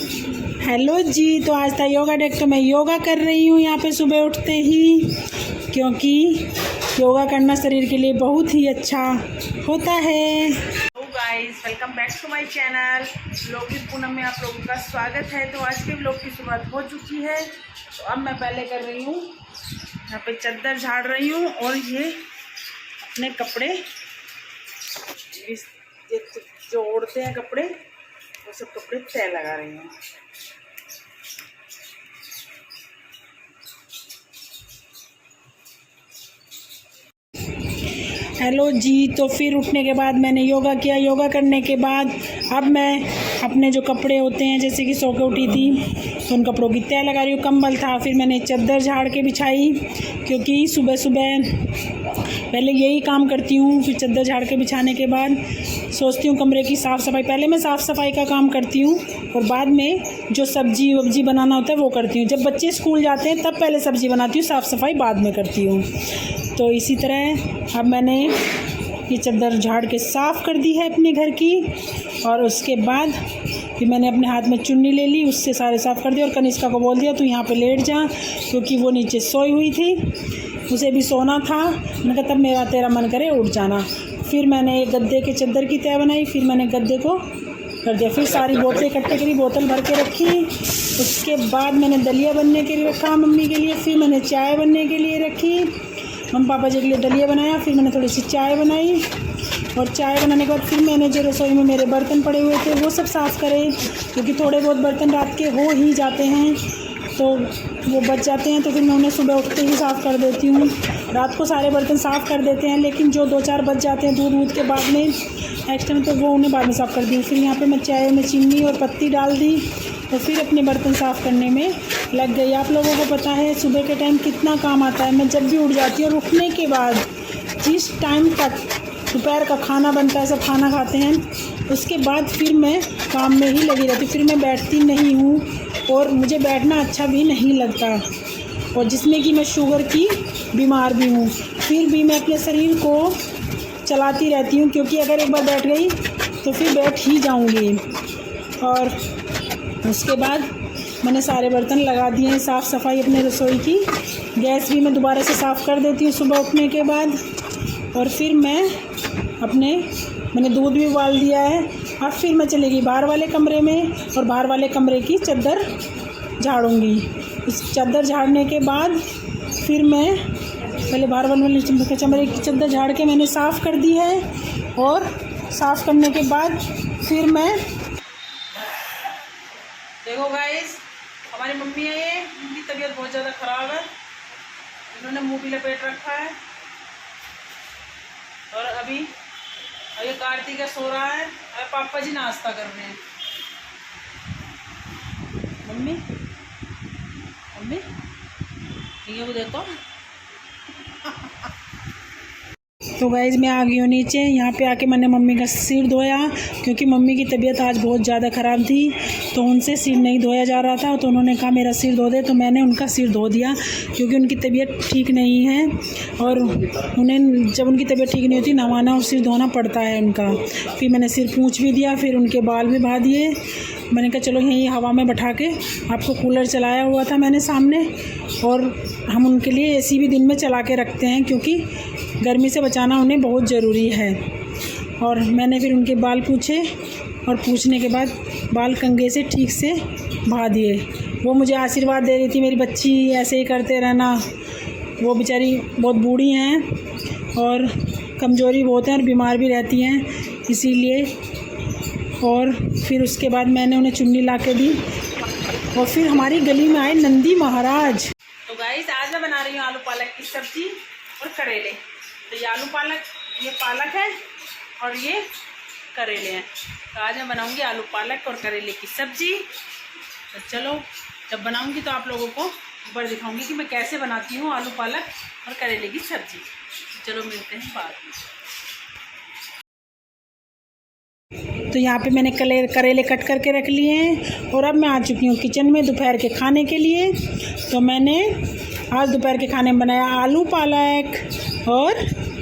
Hello जी, तो आज था योगा डे। तो मैं योगा कर रही हूँ यहाँ पे सुबह उठते ही, क्योंकि योगा करना शरीर के लिए बहुत ही अच्छा होता है। Hello guys, welcome back to my channel. Vlog की पूनम में आप लोगों का स्वागत है। तो आज के व्लॉग की शुरुआत हो चुकी है। तो अब मैं पहले कर रही हूँ यहाँ पे चद्दर झाड़ रही हूँ, और ये अपने कपड़े ये जो ओढ़ते हैं कपड़े, वो सब कपड़े तय लगा रही हूँ। हेलो जी, तो फिर उठने के बाद मैंने योगा किया। योगा करने के बाद अब मैं अपने जो कपड़े होते हैं, जैसे कि सो के उठी थी तो उन कपड़ों की तह लगा रही हूँ। कंबल था, फिर मैंने चद्दर झाड़ के बिछाई, क्योंकि सुबह सुबह पहले यही काम करती हूँ। फिर चद्दर झाड़ के बिछाने के बाद सोचती हूँ कमरे की साफ़ सफाई। पहले मैं साफ़ सफाई का काम करती हूँ और बाद में जो सब्जी वब्जी बनाना होता है वो करती हूँ। जब बच्चे स्कूल जाते हैं तब पहले सब्जी बनाती हूँ, साफ़ सफाई बाद में करती हूँ। तो इसी तरह अब मैंने ये चद्दर झाड़ के साफ़ कर दी है अपने घर की, और उसके बाद फिर मैंने अपने हाथ में चुन्नी ले ली, उससे सारे साफ़ कर दिया। और कनिष्का को बोल दिया तू यहाँ पे लेट जा, क्योंकि वो नीचे सोई हुई थी, उसे भी सोना था। मैंने कहा तब मेरा तेरा मन करे उठ जाना। फिर मैंने एक गद्दे के चद्दर की तह बनाई, फिर मैंने गद्दे को कर दिया। फिर सारी बोतलें इकट्ठे करी, बोतल भर के रखी। उसके बाद मैंने दलिया बनने के लिए रखा मम्मी के लिए, फिर मैंने चाय बनने के लिए रखी। मम्मी पापा जी के लिए दलिया बनाया, फिर मैंने थोड़ी सी चाय बनाई, और चाय बनाने के बाद फिर मैंने जो रसोई में मेरे बर्तन पड़े हुए थे वो सब साफ़ करे, क्योंकि थोड़े बहुत बर्तन रात के हो ही जाते हैं तो वो बच जाते हैं। तो फिर मैं उन्हें सुबह उठते ही साफ़ कर देती हूँ। रात को सारे बर्तन साफ़ कर देते हैं, लेकिन जो 2-4 बच जाते हैं दूध के बाद में एक्स्ट्रा, तो वो उन्हें बाद में साफ़ कर दी। फिर यहाँ पे मैं चाय में चीनी और पत्ती डाल दी, तो फिर अपने बर्तन साफ़ करने में लग गई। आप लोगों को पता है सुबह के टाइम कितना काम आता है। मैं जब भी उठ जाती हूँ और उठने के बाद जिस टाइम तक दोपहर का खाना बनता है, सब खाना खाते हैं, उसके बाद फिर मैं काम में ही लगी रहती हूँ। फिर मैं बैठती नहीं हूँ, और मुझे बैठना अच्छा भी नहीं लगता, और जिसमें कि मैं शुगर की बीमार भी हूँ, फिर भी मैं अपने शरीर को चलाती रहती हूँ, क्योंकि अगर एक बार बैठ गई तो फिर बैठ ही जाऊँगी। और उसके बाद मैंने सारे बर्तन लगा दिए हैं, साफ़ सफाई अपने रसोई की। गैस भी मैं दोबारा से साफ़ कर देती हूँ सुबह उठने के बाद। और फिर मैंने दूध भी उबाल दिया है। अब फिर मैं चली गई बाहर वाले कमरे में, और बाहर वाले कमरे की चद्दर झाड़ूंगी। इस चद्दर झाड़ने के बाद फिर मैं पहले बाहर वाले कमरे की चद्दर झाड़ के मैंने साफ़ कर दी है, और साफ़ करने के बाद फिर मैं देखो गाइस, हमारी मम्मी है, ये उनकी तबीयत बहुत ज़्यादा ख़राब है। इन्होंने मुँह भी लपेट रखा है, और अभी ये कार्तिक सो रहा है, और पापा जी नाश्ता कर रहे हैं। मम्मी मम्मी ये वो देखो। तो गाइज़ मैं आ गई हूँ नीचे। यहाँ पे आके मैंने मम्मी का सिर धोया, क्योंकि मम्मी की तबीयत आज बहुत ज़्यादा ख़राब थी, तो उनसे सिर नहीं धोया जा रहा था। तो उन्होंने कहा मेरा सिर धो दे, तो मैंने उनका सिर धो दिया, क्योंकि उनकी तबीयत ठीक नहीं है, और उन्हें जब उनकी तबीयत ठीक नहीं होती नहवाना और सिर धोना पड़ता है उनका। फिर मैंने सिर पूँछ भी दिया, फिर उनके बाल भी बहा दिए। मैंने कहा चलो यहीं हवा में बैठा के, आपको कूलर चलाया हुआ था मैंने सामने, और हम उनके लिए AC भी दिन में चला के रखते हैं, क्योंकि गर्मी से बचाना उन्हें बहुत ज़रूरी है। और मैंने फिर उनके बाल पूछे, और पूछने के बाद बाल कंघे से ठीक से बहा दिए। वो मुझे आशीर्वाद दे रही थी, मेरी बच्ची ऐसे ही करते रहना। वो बेचारी बहुत बूढ़ी हैं और कमज़ोरी बहुत है, और बीमार भी रहती हैं, इसीलिए। और फिर उसके बाद मैंने उन्हें चुन्नी ला के दी, और फिर हमारी गली में आए नंदी महाराज। तो गाइस, आज मैं बना रही हूँ आलू पालक की सब्ज़ी और करेले। तो ये आलू पालक, ये पालक है, और ये करेले हैं। तो आज मैं बनाऊंगी आलू पालक और करेले की सब्ज़ी। तो चलो, जब बनाऊंगी तो आप लोगों को ऊपर दिखाऊंगी कि मैं कैसे बनाती हूँ आलू पालक और करेले की सब्ज़ी। तो चलो मिलते हैं बाद में। तो यहाँ पे मैंने करेले कट करके रख लिए हैं, और अब मैं आ चुकी हूँ किचन में दोपहर के खाने के लिए। तो मैंने आज दोपहर के खाने में बनाया आलू पालक और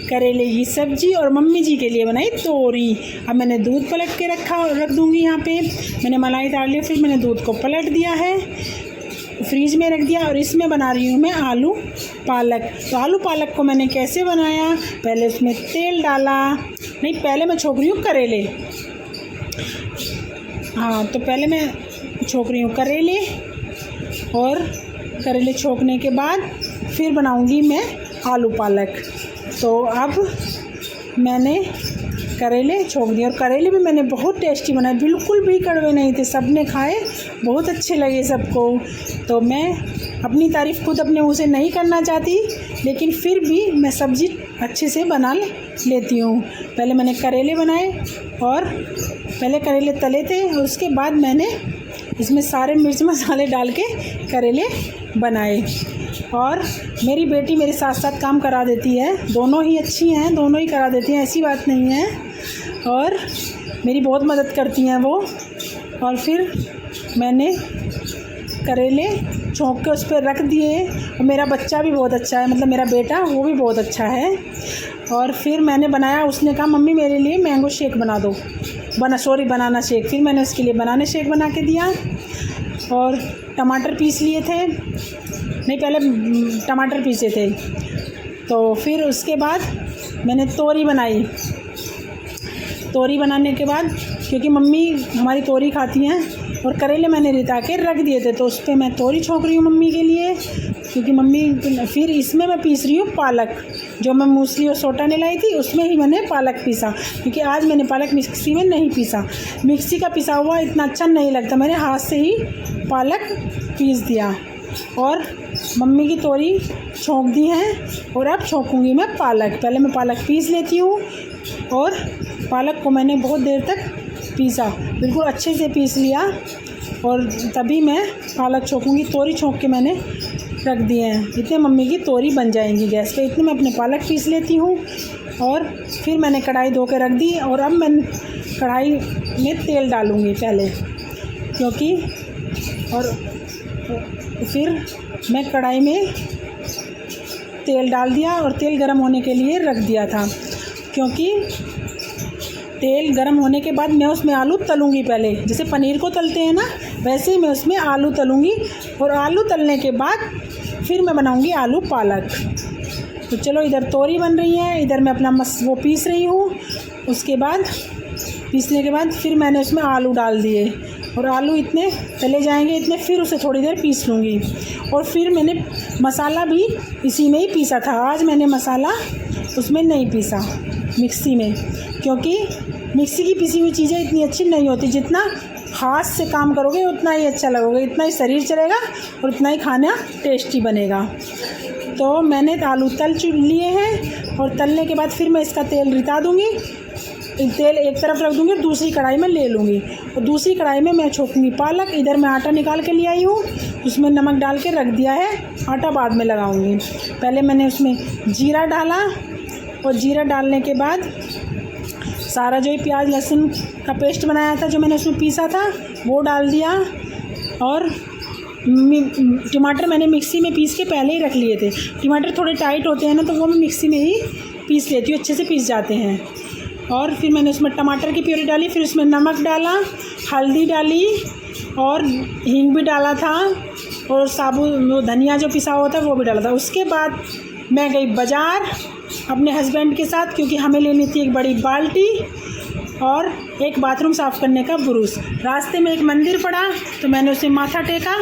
करेले की सब्जी और मम्मी जी के लिए बनाई तोरी। अब मैंने दूध पलट के रख दूँगी। यहाँ पे मैंने मलाई डाल ली, फिर मैंने दूध को पलट दिया है, फ्रीज में रख दिया। और इसमें बना रही हूँ मैं आलू पालक। तो आलू पालक को मैंने कैसे बनाया, पहले उसमें तेल डाला, नहीं पहले मैं छोंक रही हूँ करेले। हाँ, तो पहले मैं छोंक रही हूँ करेले, और करेले छोंकने के बाद फिर बनाऊँगी मैं आलू पालक। तो अब मैंने करेले छोंक दिए, और करेले भी मैंने बहुत टेस्टी बनाए, बिल्कुल भी कड़वे नहीं थे, सब ने खाए, बहुत अच्छे लगे सबको। तो मैं अपनी तारीफ़ खुद अपने मुँह से नहीं करना चाहती, लेकिन फिर भी मैं सब्ज़ी अच्छे से बना लेती हूँ। पहले मैंने करेले बनाए, और पहले करेले तले थे, और उसके बाद मैंने इसमें सारे मिर्च मसाले डाल के करेले बनाए। और मेरी बेटी मेरे साथ साथ काम करा देती है, दोनों ही अच्छी हैं, दोनों ही करा देती हैं, ऐसी बात नहीं है, और मेरी बहुत मदद करती हैं वो। और फिर मैंने करेले छोंक के उस पर रख दिए। और मेरा बच्चा भी बहुत अच्छा है, मतलब मेरा बेटा, वो भी बहुत अच्छा है। और फिर मैंने बनाया, उसने कहा मम्मी मेरे लिए मैंगो शेक बना दो, बनाना शेक। फिर मैंने उसके लिए बनाना शेक बना के दिया। और टमाटर पीस लिए थे, नहीं पहले टमाटर पीसे थे। तो फिर उसके बाद मैंने तोरी बनाई। तोरी बनाने के बाद, क्योंकि मम्मी हमारी तोरी खाती हैं, और करेले मैंने रिता के रख दिए थे, तो उस पर मैं तोरी छोंक रही हूँ मम्मी के लिए, क्योंकि मम्मी। फिर इसमें मैं पीस रही हूँ पालक, जो मैं मूसली और सोटा ने लाई थी, उसमें ही मैंने पालक पीसा, क्योंकि आज मैंने पालक मिक्सी में नहीं पीसा। मिक्सी का पिसा हुआ इतना अच्छा नहीं लगता, मैंने हाथ से ही पालक पीस दिया। और मम्मी की तोरी छोंक दी है, और अब छोंकूंगी मैं पालक। पहले मैं पालक पीस लेती हूँ, और पालक को मैंने बहुत देर तक पीसा, बिल्कुल अच्छे से पीस लिया, और तभी मैं पालक छोंकूंगी। तोरी छोंक के मैंने रख दिए हैं, इतने मम्मी की तोरी बन जाएंगी गैस पे। इतने मैं अपने पालक पीस लेती हूँ, और फिर मैंने कढ़ाई धो के रख दी। और अब मैं कढ़ाई में तेल डालूँगी पहले, क्योंकि और फिर मैं कढ़ाई में तेल डाल दिया, और तेल गरम होने के लिए रख दिया था, क्योंकि तेल गरम होने के बाद मैं उसमें आलू तलूँगी। पहले जैसे पनीर को तलते हैं ना, वैसे ही मैं उसमें आलू तलूँगी। और आलू तलने के बाद फिर मैं बनाऊँगी आलू पालक। तो चलो, इधर तोरी बन रही है, इधर मैं अपना वो पीस रही हूँ। उसके बाद पीसने के बाद फिर मैंने उसमें आलू डाल दिए, और आलू इतने तले जाएंगे इतने, फिर उसे थोड़ी देर पीस लूँगी। और फिर मैंने मसाला भी इसी में ही पीसा था। आज मैंने मसाला उसमें नहीं पीसा मिक्सी में, क्योंकि मिक्सी की पिसी हुई चीज़ें इतनी अच्छी नहीं होती। जितना हाथ से काम करोगे उतना ही अच्छा लगोगे, इतना ही शरीर चलेगा, और उतना ही खाना टेस्टी बनेगा। तो मैंने आलू तल लिए हैं, और तलने के बाद फिर मैं इसका तेल रिता दूँगी। तेल एक तरफ रख दूँगी, और दूसरी कढ़ाई में ले लूँगी, और दूसरी कढ़ाई में मैं छोंकूँगी पालक। इधर मैं आटा निकाल के ले आई हूँ, उसमें नमक डाल के रख दिया है, आटा बाद में लगाऊँगी। पहले मैंने उसमें जीरा डाला, और जीरा डालने के बाद सारा जो प्याज लहसुन का पेस्ट बनाया था, जो मैंने उसमें पीसा था, वो डाल दिया। और टमाटर मैंने मिक्सी में पीस के पहले ही रख लिए थे। टमाटर थोड़े टाइट होते हैं ना, तो वो मैं मिक्सी में ही पीस लेती हूँ, अच्छे से पीस जाते हैं। और फिर मैंने उसमें टमाटर की प्यूरी डाली, फिर उसमें नमक डाला, हल्दी डाली, और हींग भी डाला था, और साबुत धनिया जो पिसा हुआ था वो भी डाला था। उसके बाद मैं गई बाज़ार अपने हस्बैंड के साथ, क्योंकि हमें लेनी थी एक बड़ी बाल्टी और एक बाथरूम साफ़ करने का ब्रूश। रास्ते में एक मंदिर पड़ा, तो मैंने उसे माथा टेका।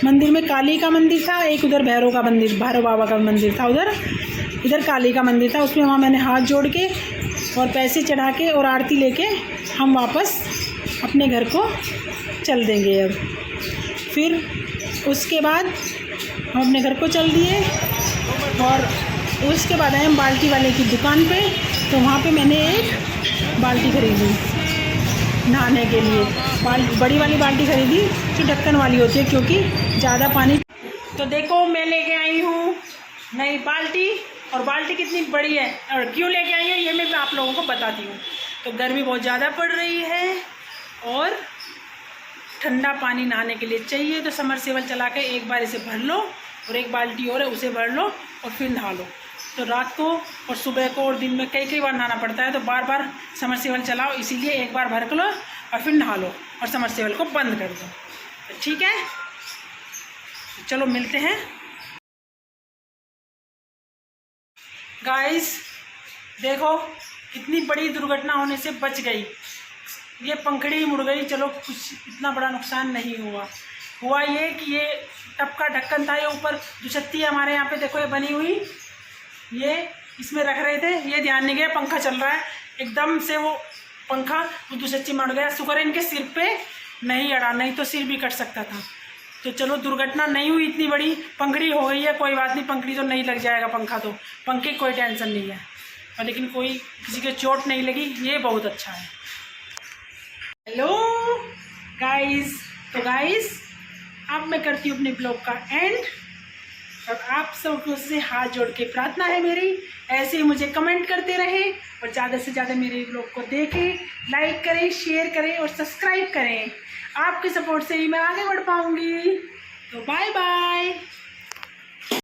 मंदिर में काली का मंदिर था, एक उधर भैरव बाबा का मंदिर था, इधर काली का मंदिर था। उसमें वहाँ मैंने हाथ जोड़ के और पैसे चढ़ा के और आरती लेके हम वापस अपने घर को चल देंगे। अब फिर उसके बाद हम अपने घर को चल दिए, और उसके बाद आए हम बाल्टी वाले की दुकान पे। तो वहाँ पे मैंने एक बाल्टी खरीदी नहाने के लिए। बड़ी वाली बाल्टी खरीदी जो ढक्कन वाली होती है, क्योंकि ज़्यादा पानी। तो देखो मैं लेके आई हूँ नई बाल्टी, और बाल्टी कितनी बड़ी है और क्यों लेके आई हूँ ये मैं आप लोगों को बताती हूँ। तो गर्मी बहुत ज़्यादा पड़ रही है, और ठंडा पानी नहाने के लिए चाहिए, तो समरसेबल चला के एक बार इसे भर लो, और एक बाल्टी और है उसे भर लो, और फिर नहा लो। तो रात को और सुबह को और दिन में कई कई बार नहाना पड़ता है, तो बार बार समरसेबल चलाओ, इसीलिए एक बार भर लो और फिर नहा लो और समरसेबल को बंद कर दो। तो ठीक है, चलो मिलते हैं। गाइस देखो कितनी बड़ी दुर्घटना होने से बच गई, ये पंखड़ी मुड़ गई, चलो कुछ इतना बड़ा नुकसान नहीं हुआ ये कि ये टब का ढक्कन था, ये ऊपर दुछत्ती है हमारे यहाँ पे देखो ये बनी हुई, ये इसमें रख रहे थे, ये ध्यान नहीं गया, पंखा चल रहा है एकदम से वो पंखा वो दुछत्ती मर गया। शुक्र है इनके सिर पे नहीं अड़ा, नहीं तो सिर भी कट सकता था। तो चलो दुर्घटना नहीं हुई इतनी बड़ी, पंखड़ी हो गई है, कोई बात नहीं, पंखड़ी तो नहीं लग जाएगा, पंखा तो पंखे कोई टेंशन नहीं है, और लेकिन कोई किसी के चोट नहीं लगी, ये बहुत अच्छा है। हेलो गाइस, तो गाइस अब मैं करती हूँ अपने ब्लॉग का एंड, और आप सबको से हाथ जोड़ के प्रार्थना है मेरी, ऐसे ही मुझे कमेंट करते रहें और ज़्यादा से ज़्यादा मेरे ब्लॉग को देखें, लाइक करें, शेयर करें और सब्सक्राइब करें। आपके सपोर्ट से ही मैं आगे बढ़ पाऊँगी। तो बाय बाय।